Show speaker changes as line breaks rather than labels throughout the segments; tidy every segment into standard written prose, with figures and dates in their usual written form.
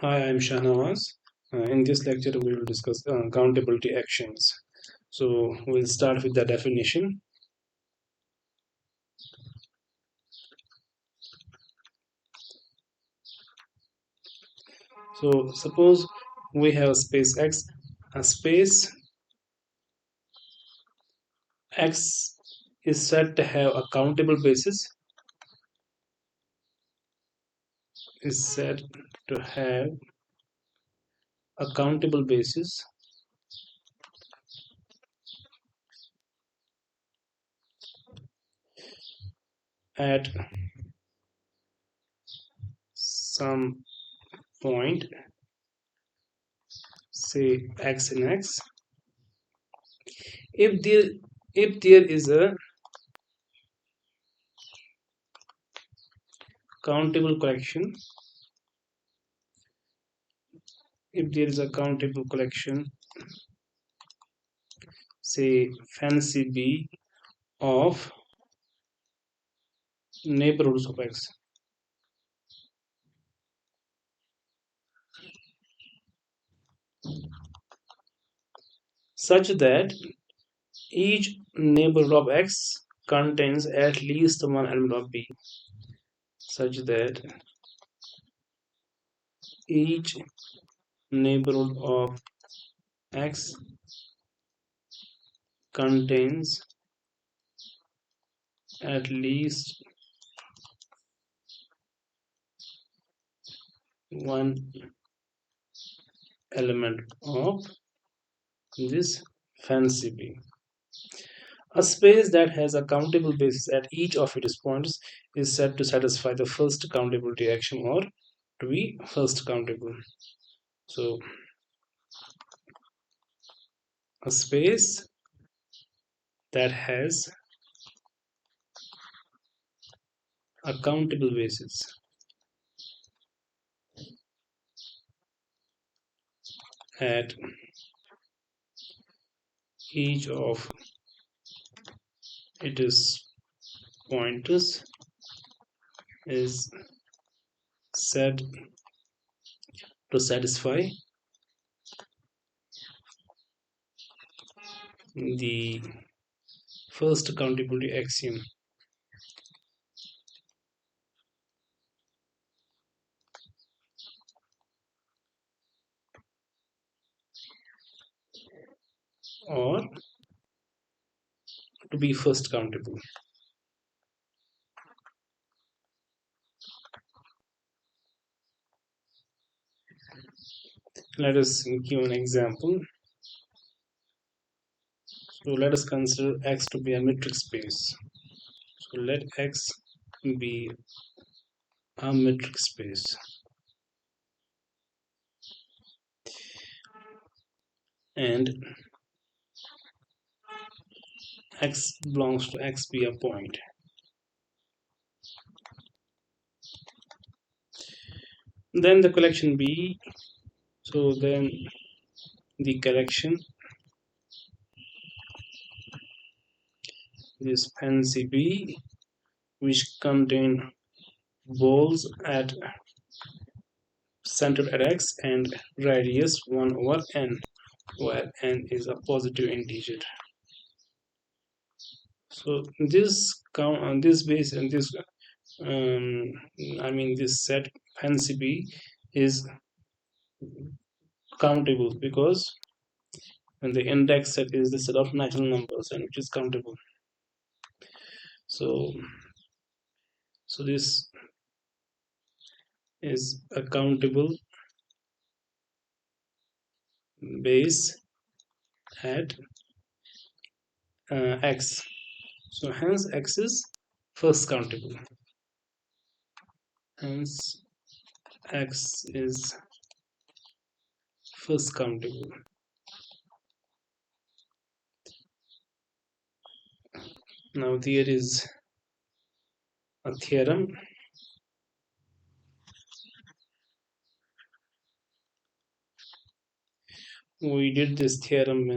Hi, I'm Shahnawaz. In this lecture, we will discuss countability actions. So, we'll start with the definition. So, suppose we have a space X. A space X is said to have a countable basis, is said to have a countable basis at some point, say X in X. If there, if there is a countable collection, if there is a countable collection, say fancy B of neighborhoods of X, such that each neighborhood of X contains at least one element of B, such that each neighborhood of X contains at least one element of this fancy B. A space that has a countable basis at each of its points is said to satisfy the first countability axiom or to be first countable. So, a space that has a countable basis at each of its pointers is said to satisfy the first countability axiom. Or to be first countable. Let us give an example. So let us consider X to be a metric space. So let X be a metric space. And X belongs to X be a point. Then the collection B. So then the collection is fancy B, which contain balls at centered at X and radius 1 over n, where n is a positive integer. So this count on this base and this this set fancy B is countable because when the index set is the set of natural numbers and which is countable. So this is a countable base at X. So hence X is first countable. Hence X is first countable. Now there is a theorem. We did this theorem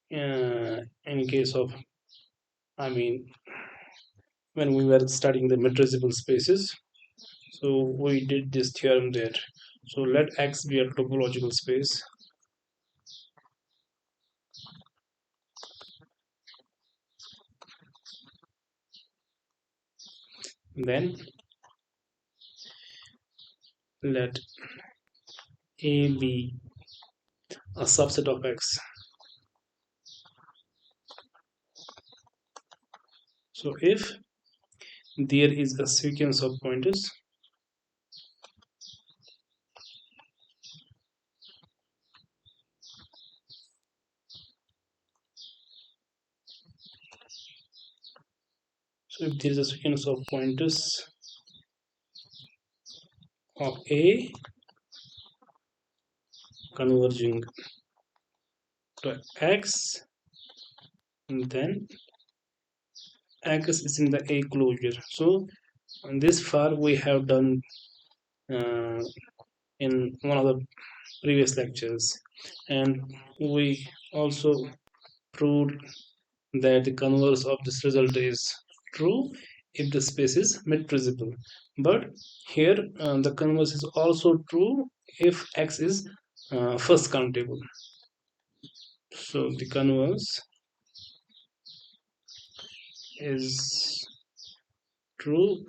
in case of, I mean, when we were studying the metrical spaces. So we did this theorem there. So let X be a topological space. Then let A be a subset of X. So if there is a sequence of pointers, so if there is a sequence of pointers of A converging to X, then X is in the A closure. So this far we have done uh, in one of the previous lectures, and we also proved that the converse of this result is true if the space is metrizable. But here the converse is also true if X is first countable. So the converse is true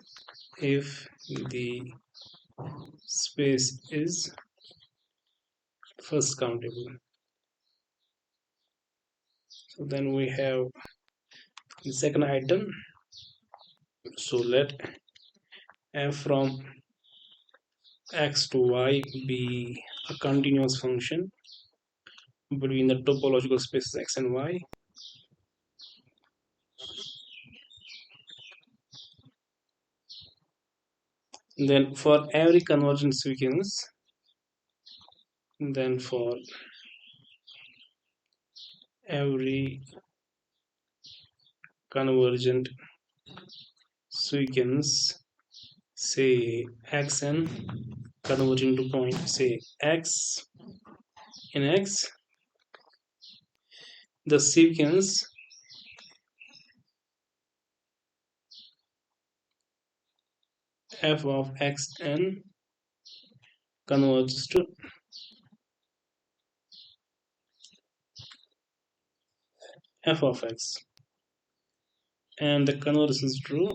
if the space is first countable. So then we have the second item. So let f from x to y be a continuous function between the topological spaces x and y. Then for every convergent sequence, then for every convergent sequence, say xn converging to point say x in x, the sequence f of xn converges to f of x, and the converse is true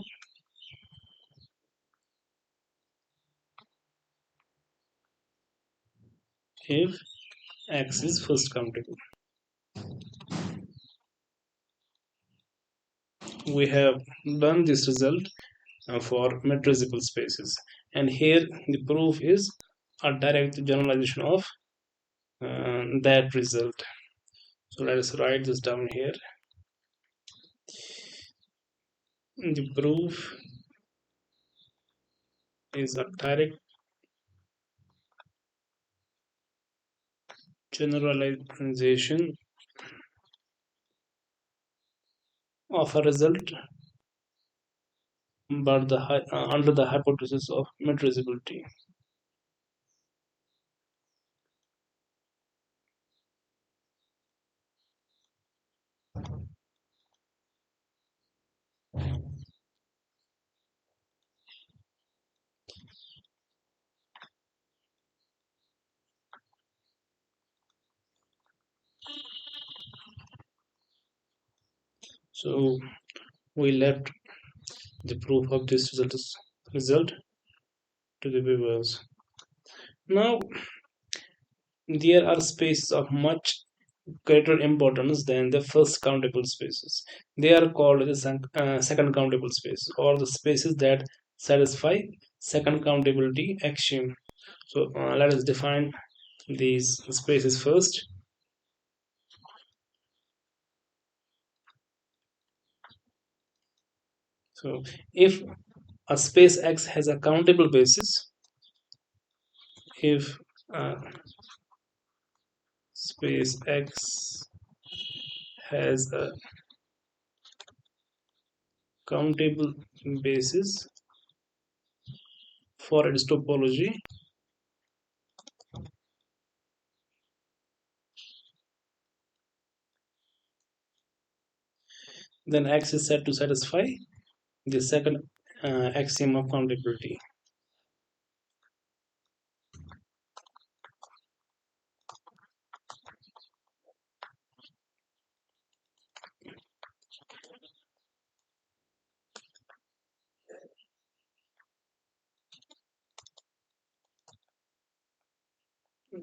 if x is first countable. We have done this result for metrizable spaces, and here the proof is a direct generalization of that result. So let us write this down here. The proof is a direct generalization of a result but under the hypothesis of metrizability. So we left the proof of this result to the viewers. Now there are spaces of much greater importance than the first countable spaces. They are called the second countable spaces, or the spaces that satisfy second countability axiom. So let us define these spaces first. So if a space X has a countable basis, if space X has a countable basis for its topology, then X is said to satisfy the second axiom of countability.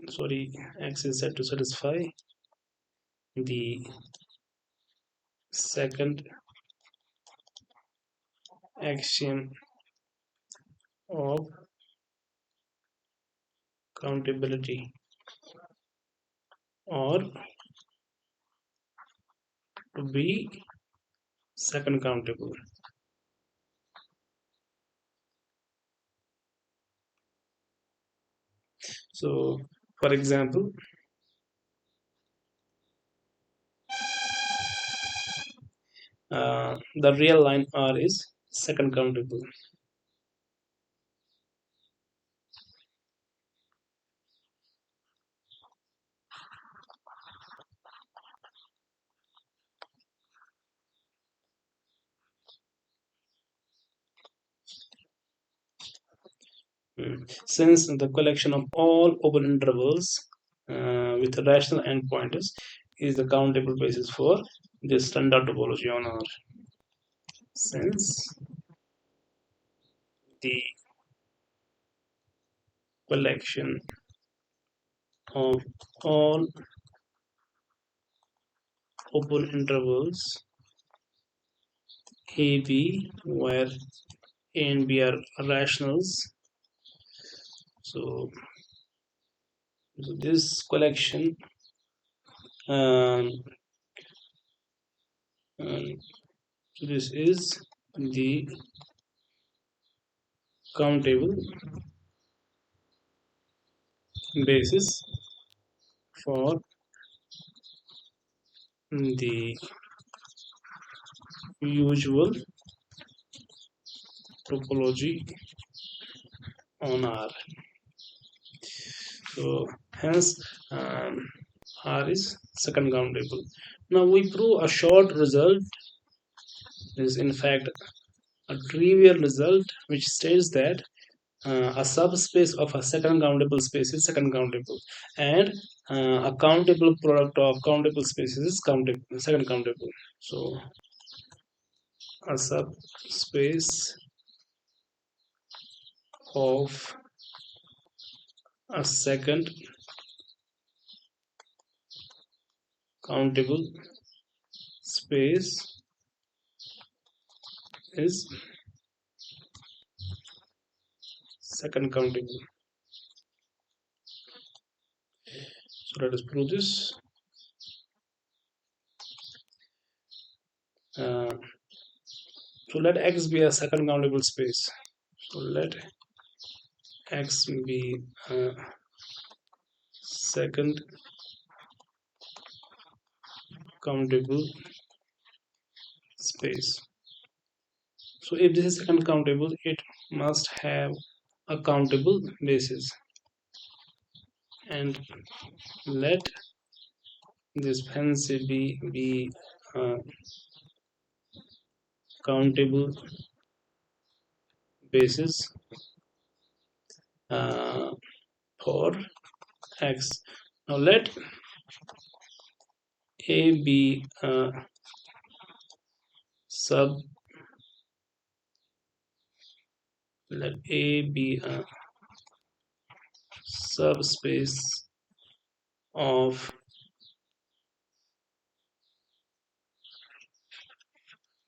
sorry, X is said to satisfy the second axiom of countability, or to be second countable. So, for example, the real line R is second countable. Since the collection of all open intervals with rational endpointers is the countable basis for this standard topology on R. Since the collection of all open intervals A, B, where A and B are rationals, so, this collection um, um, this is the countable basis for the usual topology on R. So hence R is second countable. Now we prove a short result is in fact a trivial result which states that a subspace of a second countable space is second countable, and a countable product of countable spaces is second countable. So a subspace of a second countable space is second countable. So let us prove this. Uh, so let X be a second countable space. So let X be a second countable space. So if this is second countable, it must have a countable basis. And let this fancy be a countable basis uh, for X. Now let A be a sub let A be a subspace of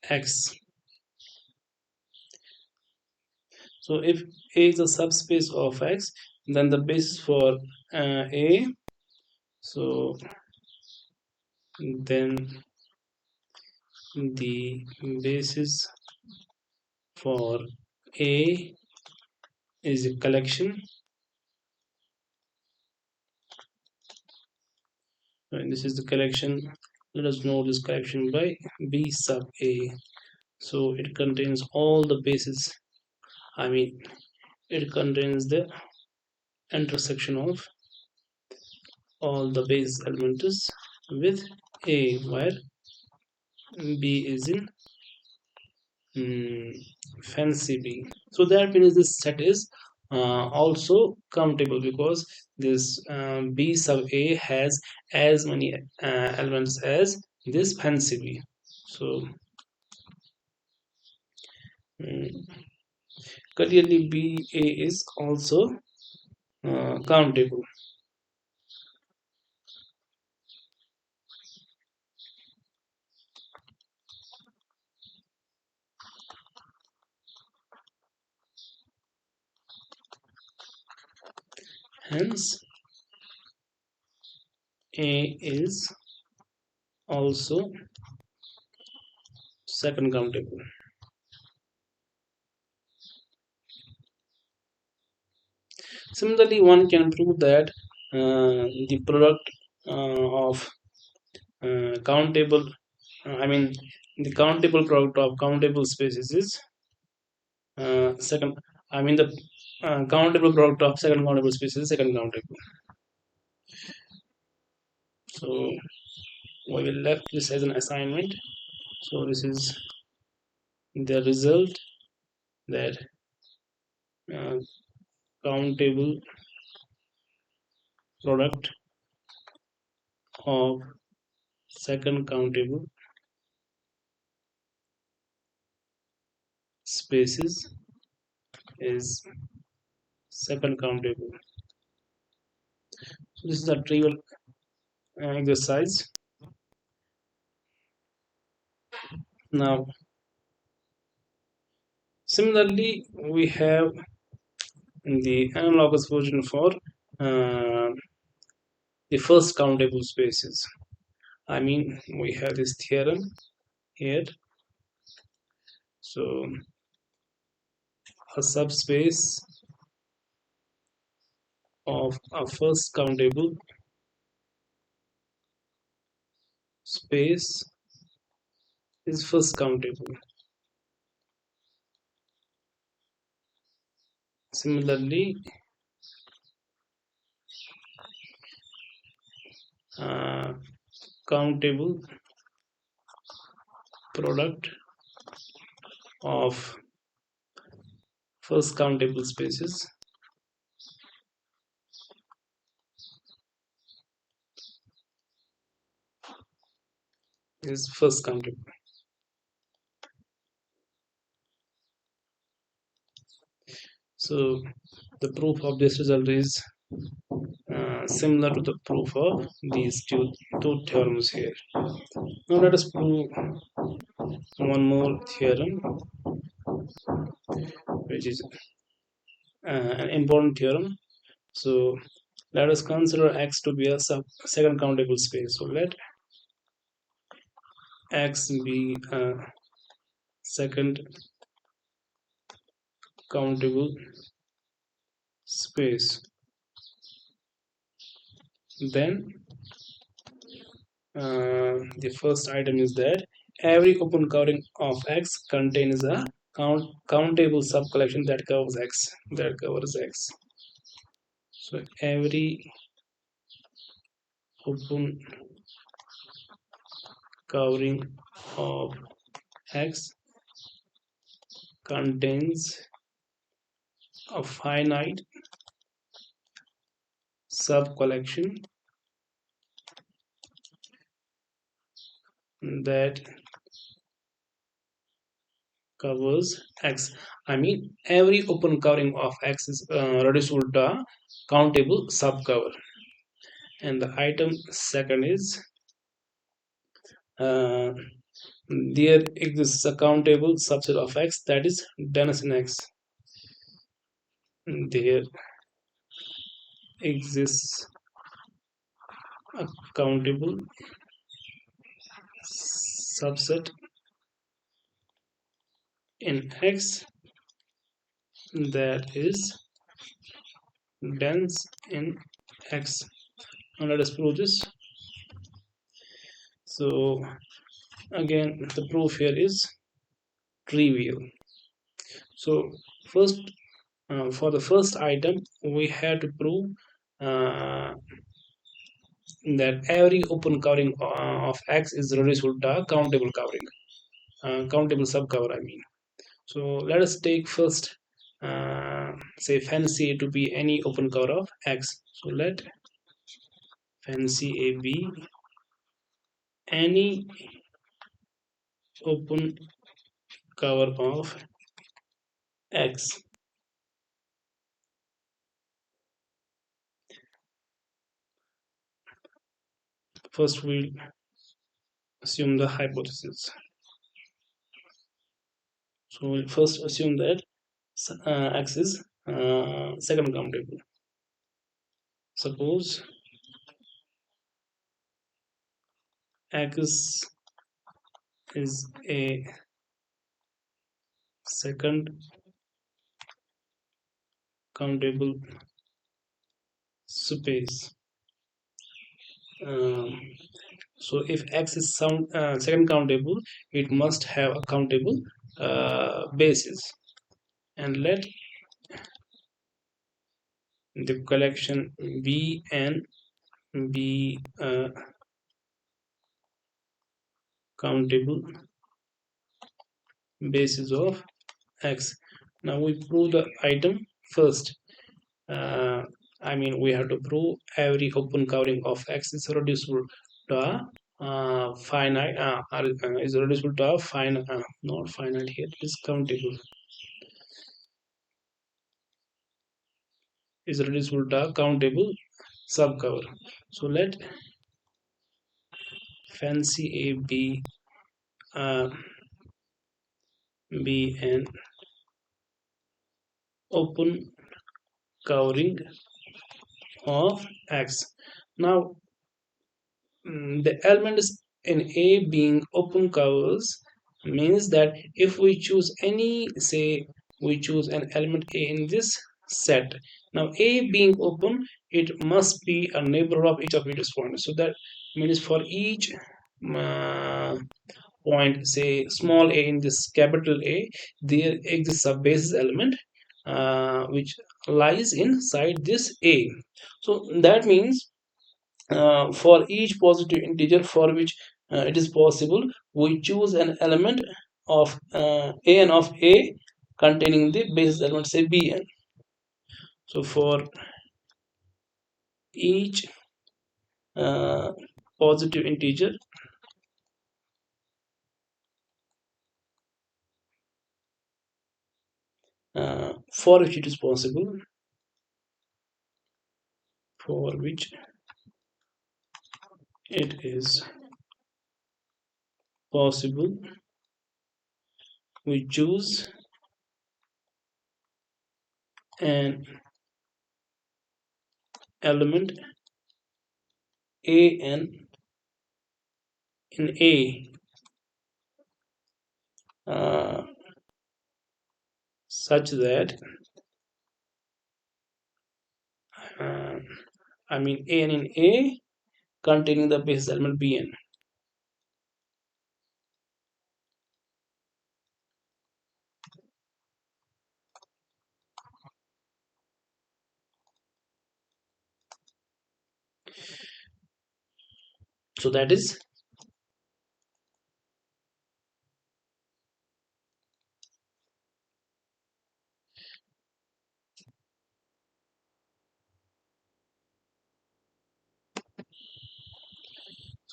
X. So if A is a subspace of X, then the basis for A, so then the basis for A is a collection, and this is the collection. Let us know this collection by B sub A. So it contains all the bases. I mean, it contains the intersection of all the base elements with A, where B is in fancy B. So that means this set is also countable, because this B sub A has as many elements as this fancy B. So clearly BA is also countable. Hence, A is also second countable. Similarly, one can prove that the product of countable, I mean, the countable product of countable spaces is second. I mean, the countable product of second countable spaces is second countable. So we will left this as an assignment. So this is the result that uh, countable product of second countable spaces is second countable. So this is a trivial exercise. Now, similarly, we have the analogous version for uh, the first countable spaces. I mean, we have this theorem here. So, a subspace of a first countable space is first countable. Similarly, uh, countable product of first countable spaces is first countable. So the proof of this result is similar to the proof of these two theorems here. Now let us prove one more theorem, which is an important theorem. So let us consider X to be a second countable space. So let X be a second countable space. Then the first item is that every open covering of X contains a countable subcollection that covers X. So every open covering of X contains a finite subcollection that covers X. I mean, every open covering of X is reducible to a countable subcover. And the item second is uh, there exists a countable subset of X that is dense in X. There exists a countable subset in X that is dense in X. Now let us prove this. So again, the proof here is trivial. So first, for the first item, we have to prove uh, that every open covering of X is reducible to a countable covering, countable subcover. I mean. So let us take first, say fancy A to be any open cover of X. So let fancy A be any open cover of X. First, we'll assume the hypothesis. So we'll first assume that X is second countable. Suppose X is a second countable space. Um, so if X is some second countable, it must have a countable basis. And let the collection Bn be a countable basis of X. Now we prove the item first. uh, we have to prove every open covering of X is reducible to a finite is reducible to a finite not finite here, it is countable, is reducible to a countable subcover. So let fancy A uh, be an open covering of X. Now the elements in A being open covers means that if we choose any, say we choose an element A in this set, now A being open, it must be a neighbor of each of its points. So that means for each uh, point, say small a in this capital A, there exists a basis element which lies inside this A. So that means for each positive integer for which it is possible, we choose an element of an of A containing the basis element, say Bn. So for each uh, positive integer for which it is possible, for which it is possible, we choose an element an in A uh, such that uh, an in A containing the basis element Bn. So that is,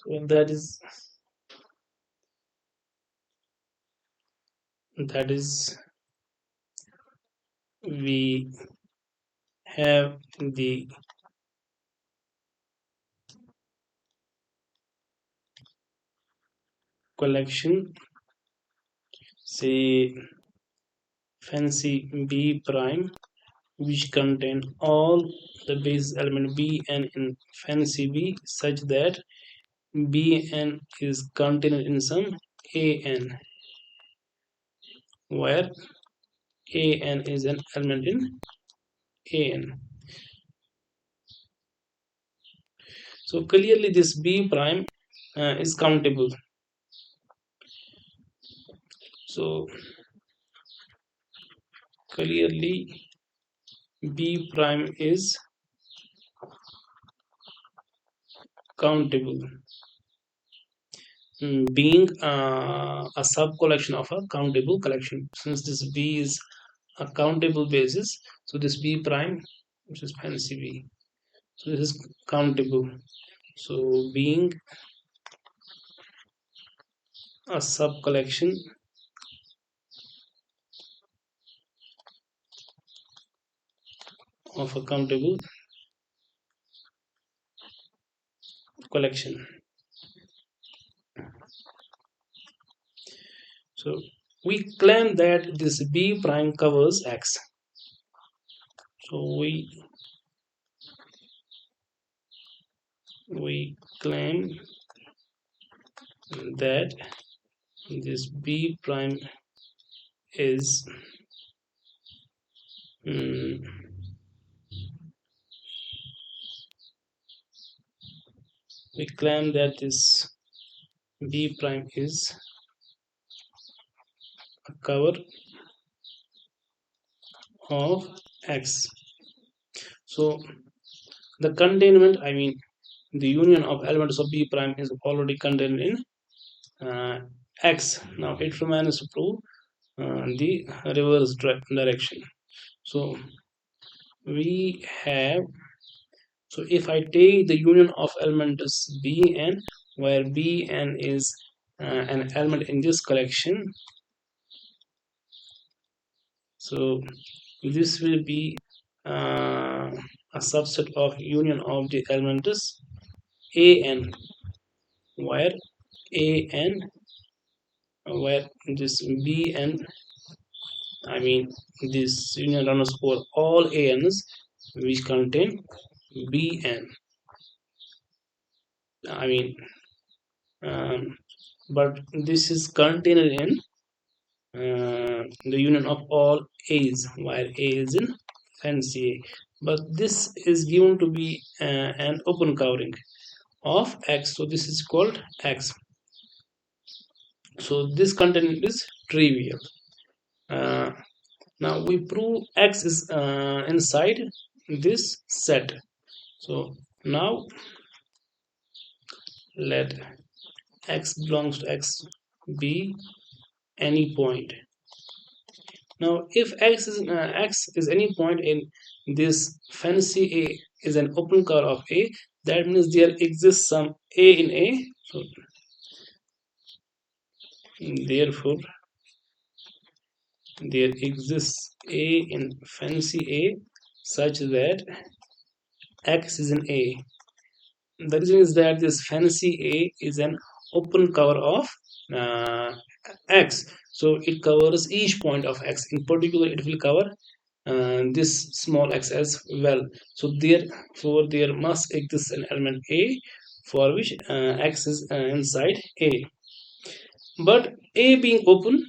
so that is we have the collection, say fancy B prime, which contain all the base element Bn in fancy B such that Bn is contained in some An, where An is an element in An. So clearly this B prime is countable. So clearly B prime is countable, being a sub collection of a countable collection. Since this B is a countable basis, so this B prime, which is fancy B, so this is countable. So being a sub collection of a countable collection. So we claim that this B prime covers X. So we we claim that this B prime is we claim that this B prime is a cover of X. So the containment, I mean the union of elements of B prime is already contained in X. Now it remains to prove the reverse direction. So we have, so if I take the union of elements Bn, where Bn is an element in this collection, so this will be a subset of union of the elements An, where An, where this Bn, I mean this union runs over all Ans which contain Bn. I mean, but this is contained in the union of all A's, while A is in fancy A. But this is given to be an open covering of X, so this is called X. So this content is trivial. Now we prove X is inside this set. So now let X belongs to X be any point. Now if X is any point in this fancy A is an open cover of A, that means there exists some A in A. So therefore there exists A in fancy A such that X is in A. The reason is that this fancy A is an open cover of X, so it covers each point of X. In particular, it will cover this small x as well. So therefore there must exist an element A for which X is inside A. But A being open,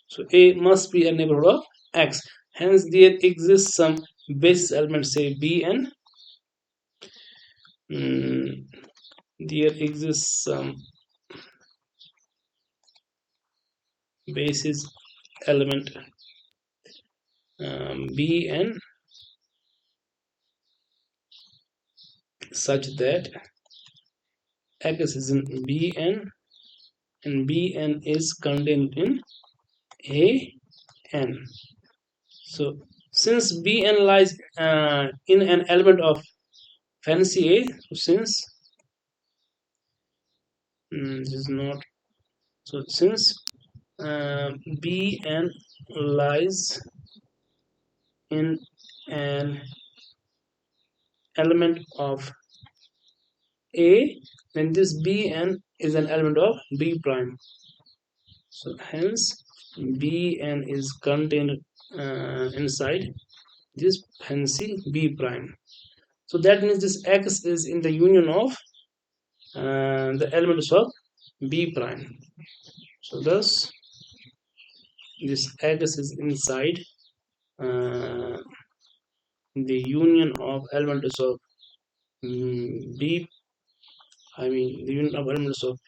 so A must be a neighborhood of X. Hence there exists some basis element, say Bn. There exists some basis element Bn such that X is in Bn and Bn is contained in An. So since Bn lies in an element of fancy A, so since this is not, so since Bn lies in an element of A, then this Bn is an element of B prime. So hence Bn is contained inside this fancy B prime. So that means this X is in the union of the elements of B prime. So thus this X is inside the union of elements of B, I mean the union of elements of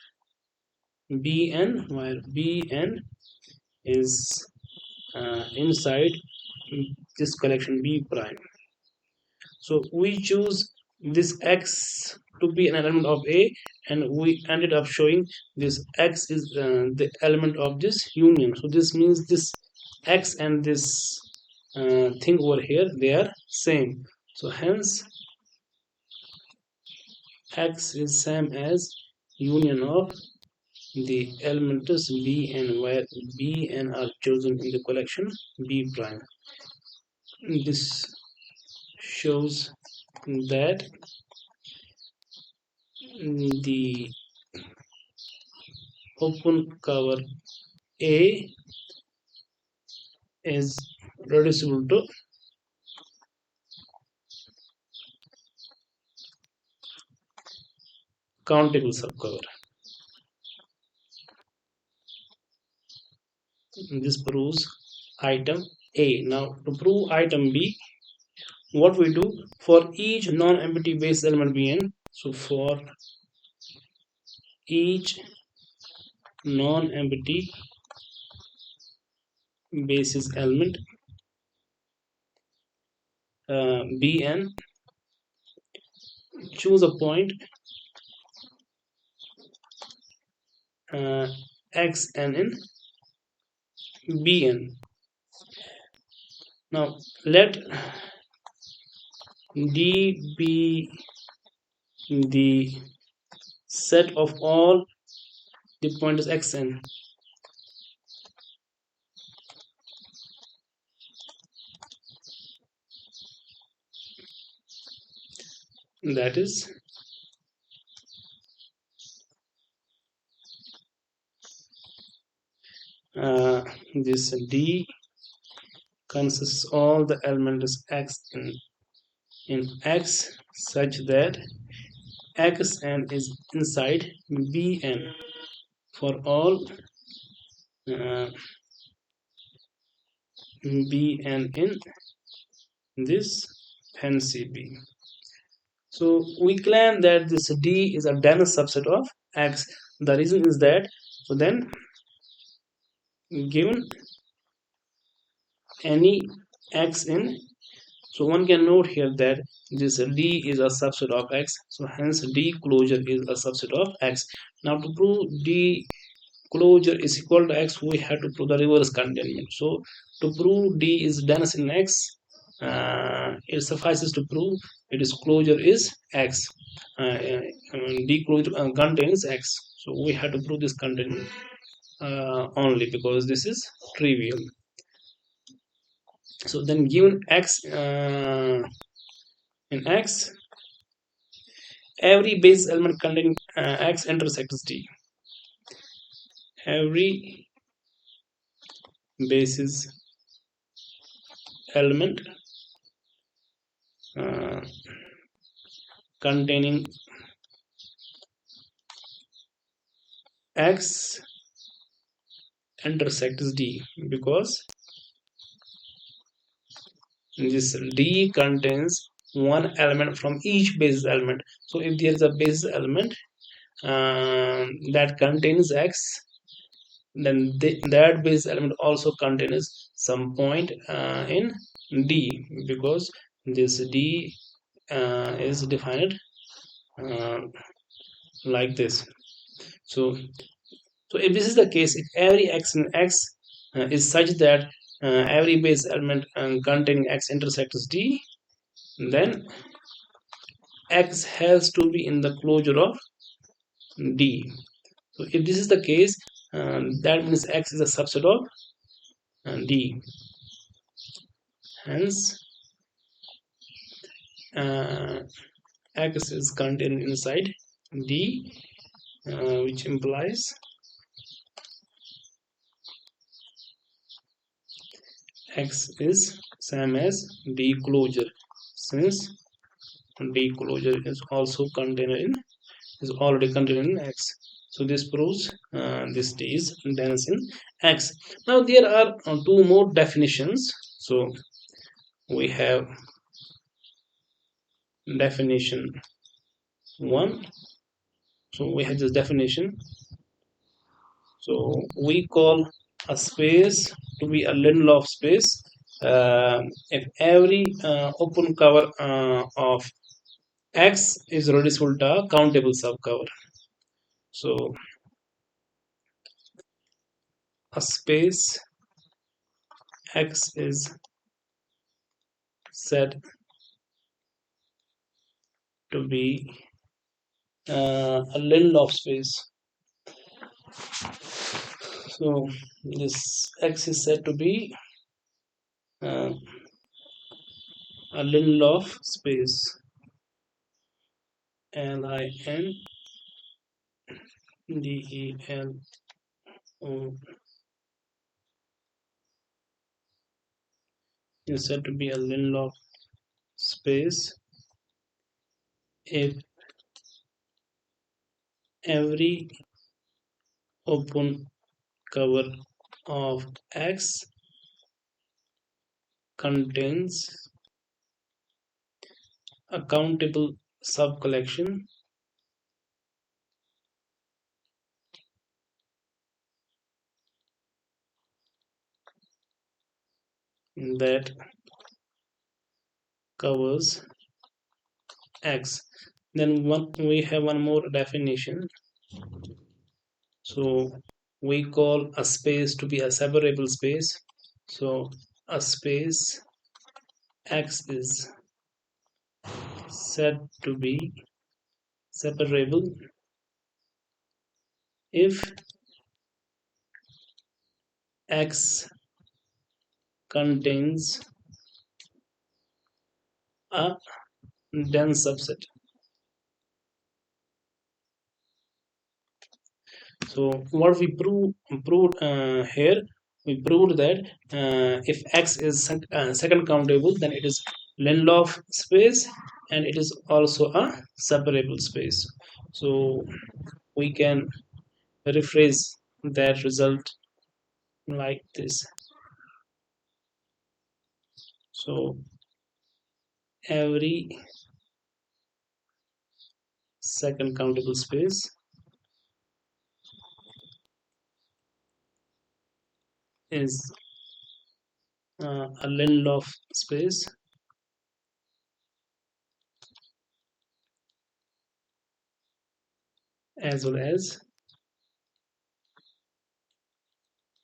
Bn, while Bn is inside this collection B prime. So we choose this X to be an element of A, and we ended up showing this X is the element of this union. So this means this X and this thing over here, they are same. So hence X is same as union of the elements B and where B and are chosen in the collection B prime. This shows that the open cover A is reducible to countable subcover. This proves item A. Now to prove item B, what we do for each non-empty base element Bn. So for each non-empty basis element Bn, choose a point uh, xn in Bn. Now let D be the set of all the pointers xn. That is this D consists all the elements x in X such that xn is inside Bn for all Bn in this fancy B. So we claim that this D is a dense subset of X. The reason is that, so then given any X in, so one can note here that this D is a subset of X, so hence D closure is a subset of X. Now to prove D closure is equal to X, we have to prove the reverse containment. So to prove D is dense in X, it suffices to prove its closure is X. D closure contains X, so we have to prove this containment only because this is trivial. So then given X in X, every base element containing X intersects D. Every basis element uh, containing X intersects D because this D contains one element from each basis element. So if there is a basis element that contains X, then that base element also contains some point in D because this D is defined uh, like this. So if this is the case, if every X in X is such that every base element containing X intersects D, then X has to be in the closure of D. So if this is the case, that means X is a subset of D. Hence, X is contained inside D, which implies X is same as D closure, since D closure is also contained in is already contained in X. So this proves this D is dense in X. Now there are two more definitions. So we have definition 1. So we have this definition. So we call a space to be a Lindelof space if every open cover of X is reducible to a countable subcover. So a space X is said to be a Lindelof space. So this X is said to be uh, a Lindelof space. LindelO is said to be a Lindelof space if every open cover of X contains a countable subcollection that covers X. Then we have one more definition. So we call a space to be a separable space. So a space X is said to be separable if X contains a dense subset. So what we proved here, we proved that if X is second countable, then it is Lindelof space, and it is also a separable space. So we can rephrase that result like this. So every second countable space is a Lindelof space as well as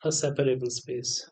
a separable space.